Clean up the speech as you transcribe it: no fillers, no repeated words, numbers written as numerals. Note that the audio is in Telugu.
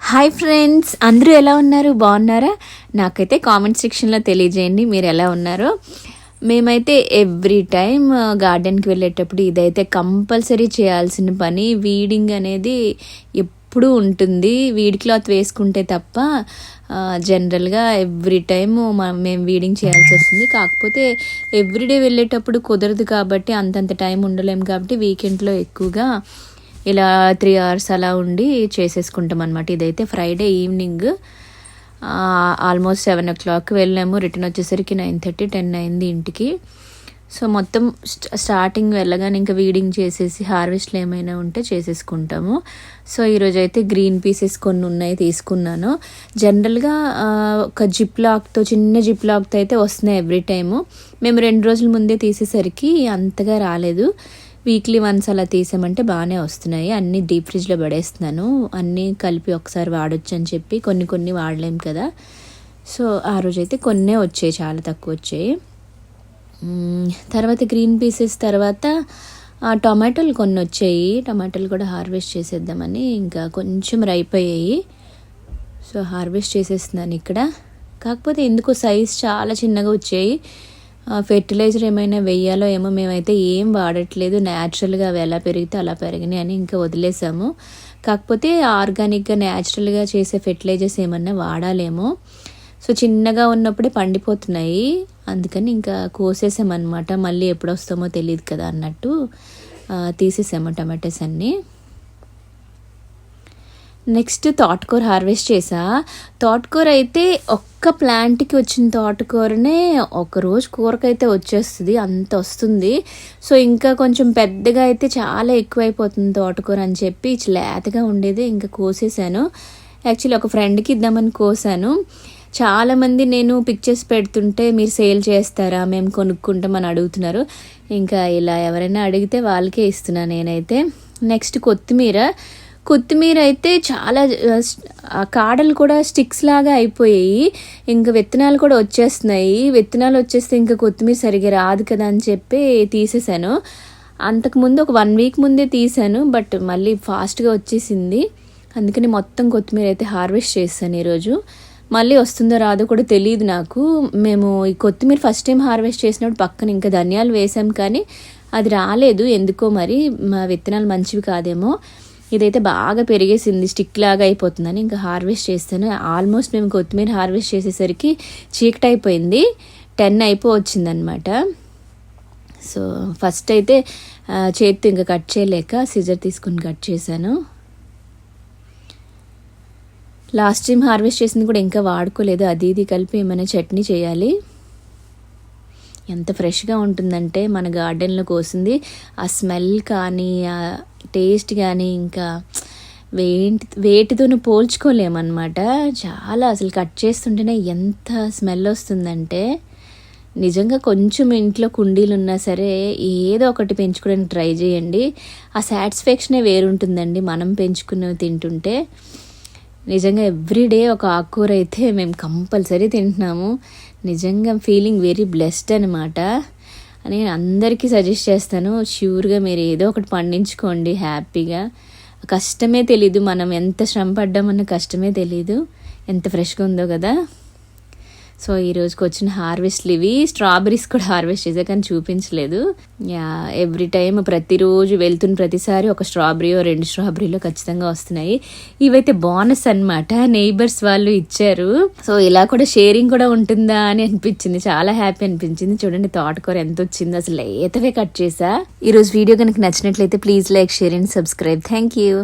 హాయ్ ఫ్రెండ్స్, అందరూ ఎలా ఉన్నారు? బాగున్నారా? నాకైతే కామెంట్ సెక్షన్లో తెలియజేయండి మీరు ఎలా ఉన్నారో. మేమైతే ఎవ్రీ టైం గార్డెన్కి వెళ్ళేటప్పుడు ఇదైతే కంపల్సరీ చేయాల్సిన పని. వీడింగ్ అనేది ఎప్పుడూ ఉంటుంది. వీడ్ క్లాత్ వేసుకుంటే తప్ప జనరల్గా ఎవ్రీ టైము మేము వీడింగ్ చేయాల్సి వస్తుంది. కాకపోతే ఎవ్రీడే వెళ్ళేటప్పుడు కుదరదు కాబట్టి అంతంత టైం ఉండలేము కాబట్టి వీకెండ్లో ఎక్కువగా ఇలా 3 hours అలా ఉండి చేసేసుకుంటాం అనమాట. ఇదైతే ఫ్రైడే ఈవినింగ్ ఆల్మోస్ట్ 7 o'clock వెళ్ళాము. రిటర్న్ వచ్చేసరికి 9:30, 10 అయింది ఇంటికి. సో మొత్తం స్టార్టింగ్ వెళ్ళగానే ఇంకా వీడింగ్ చేసేసి హార్వెస్ట్లు ఏమైనా ఉంటే చేసేసుకుంటాము. సో ఈరోజు అయితే గ్రీన్ పీసెస్ కొన్ని ఉన్నాయి, తీసుకున్నాను. జనరల్గా ఒక చిన్న జిప్ లాక్తో అయితే వస్తున్నాయి ఎవ్రీ టైము. మేము 2 రోజుల ముందే తీసేసరికి అంతగా రాలేదు. వీక్లీ వన్స్ అలా తీసామంటే బాగానే వస్తున్నాయి. అన్నీ డీప్ ఫ్రిడ్జ్లో పడేస్తున్నాను. అన్నీ కలిపి ఒకసారి వాడొచ్చు అని చెప్పి కొన్ని వాడలేం కదా. సో ఆ రోజైతే కొన్నే వచ్చాయి, చాలా తక్కువ వచ్చాయి. తర్వాత గ్రీన్ పీసెస్ తర్వాత టొమాటోలు కొన్ని వచ్చాయి. టొమాటోలు కూడా హార్వెస్ట్ చేసేద్దామని ఇంకా కొంచెం రైపోయాయి. సో హార్వెస్ట్ చేసేస్తున్నాను ఇక్కడ. కాకపోతే ఎందుకో సైజ్ చాలా చిన్నగా వచ్చాయి. ఫెర్టిలైజర్ ఏమైనా వెయ్యాలో ఏమో, మేమైతే ఏం వాడట్లేదు. న్యాచురల్గా అవి ఎలా పెరిగితే అలా పెరిగినాయి అని ఇంకా వదిలేసాము. కాకపోతే ఆర్గానిక్గా న్యాచురల్గా చేసే ఫెర్టిలైజర్స్ ఏమన్నా వాడాలేమో. సో చిన్నగా ఉన్నప్పుడే పండిపోతున్నాయి, అందుకని ఇంకా కోసేసామన్నమాట. మళ్ళీ ఎప్పుడు వస్తామో తెలియదు కదా అన్నట్టు తీసేసాము టమాటోస్ అన్నీ. నెక్స్ట్ తోటకూర హార్వెస్ట్ చేసా. తోటకూర అయితే ఒక్క ప్లాంట్కి వచ్చిన తోటకూరనే ఒకరోజు కూరకైతే వచ్చేస్తుంది, అంత వస్తుంది. సో ఇంకా కొంచెం పెద్దగా అయితే చాలా ఎక్కువైపోతుంది తోటకూర అని చెప్పి లేతగా ఉండేది ఇంకా కోసేసాను. యాక్చువల్లీ ఒక ఫ్రెండ్కి ఇద్దామని కోసాను. చాలామంది నేను పిక్చర్స్ పెడుతుంటే మీరు సేల్ చేస్తారా, మేము కొనుక్కుంటామని అడుగుతున్నారు. ఇంకా ఇలా ఎవరైనా అడిగితే వాళ్ళకే ఇస్తున్నాను నేనైతే. నెక్స్ట్ కొత్తిమీర అయితే చాలా కాడలు కూడా స్టిక్స్ లాగా అయిపోయాయి. ఇంకా విత్తనాలు కూడా వచ్చేస్తున్నాయి. విత్తనాలు వచ్చేస్తే ఇంకా కొత్తిమీర సరిగ్గా రాదు కదా అని చెప్పి తీసేసాను. అంతకుముందు ఒక 1 week ముందే తీసాను, బట్ మళ్ళీ ఫాస్ట్గా వచ్చేసింది. అందుకని మొత్తం కొత్తిమీర అయితే హార్వెస్ట్ చేస్తాను ఈరోజు. మళ్ళీ వస్తుందో రాదో కూడా తెలియదు నాకు. మేము ఈ కొత్తిమీర ఫస్ట్ టైం హార్వెస్ట్ చేసినప్పుడు పక్కన ఇంకా ధనియాలు వేసాం, కానీ అది రాలేదు ఎందుకో. మరి మా విత్తనాలు మంచివి కాదేమో. ఇదైతే బాగా పెరిగేసింది, స్టిక్ లాగా అయిపోతుందని ఇంకా హార్వెస్ట్ చేస్తాను. ఆల్మోస్ట్ మేము కొత్తిమీర హార్వెస్ట్ చేసేసరికి చీకటి అయిపోయింది, 10 అయిపోవచ్చిందనమాట. సో ఫస్ట్ అయితే చేతితో ఇంకా కట్ చేయలేక సిజర్ తీసుకుని కట్ చేశాను. లాస్ట్ టైం హార్వెస్ట్ చేసింది కూడా ఇంకా వాడుకోలేదు. అది ఇది కలిపి ఏమైనా చట్నీ చేయాలి. ఎంత ఫ్రెష్గా ఉంటుందంటే మన గార్డెన్లో కోసింది. ఆ స్మెల్ కానీ ఆ టేస్ట్ కానీ ఇంకా వేటితోనూ పోల్చుకోలేమన్నమాట. చాలా అసలు కట్ చేస్తుంటేనే ఎంత స్మెల్ వస్తుందంటే నిజంగా కొంచెం ఇంట్లో కుండీలు ఉన్నా సరే ఏదో ఒకటి పెంచుకోవడానికి ట్రై చేయండి. ఆ సాటిస్ఫాక్షనే వేరుంటుందండి మనం పెంచుకున్నవి తింటుంటే. నిజంగా ఎవ్రీడే ఒక ఆకుకూర అయితే మేము కంపల్సరీ తింటున్నాము. నిజంగా ఫీలింగ్ వెరీ బ్లెస్డ్ అనమాట. నేను అందరికీ సజెస్ట్ చేస్తాను, ష్యూర్గా మీరు ఏదో ఒకటి పండించుకోండి హ్యాపీగా. కష్టమే తెలీదు, మనం ఎంత శ్రమ పడ్డామన్న కష్టమే తెలీదు. ఎంత ఫ్రెష్గా ఉందో కదా. సో ఈ రోజుకి వచ్చిన హార్వెస్ట్లు ఇవి. స్ట్రాబెరీస్ కూడా హార్వెస్ట్ చేసా కానీ చూపించలేదు. ఎవ్రీ టైం ప్రతిరోజు వెళ్తున్న ప్రతిసారి ఒక స్ట్రాబెరీయో 2 స్ట్రాబెరీలో ఖచ్చితంగా వస్తున్నాయి. ఇవైతే బోనస్ అనమాట, నైబర్స్ వాళ్ళు ఇచ్చారు. సో ఇలా కూడా షేరింగ్ కూడా ఉంటుందా అని అనిపించింది, చాలా హ్యాపీ అనిపించింది. చూడండి తోటకూర ఎంత వచ్చిందో, అసలు లేతవే కట్ చేసా. ఈరోజు వీడియో కనుక నచ్చినట్లయితే please like, share and subscribe. Thank you.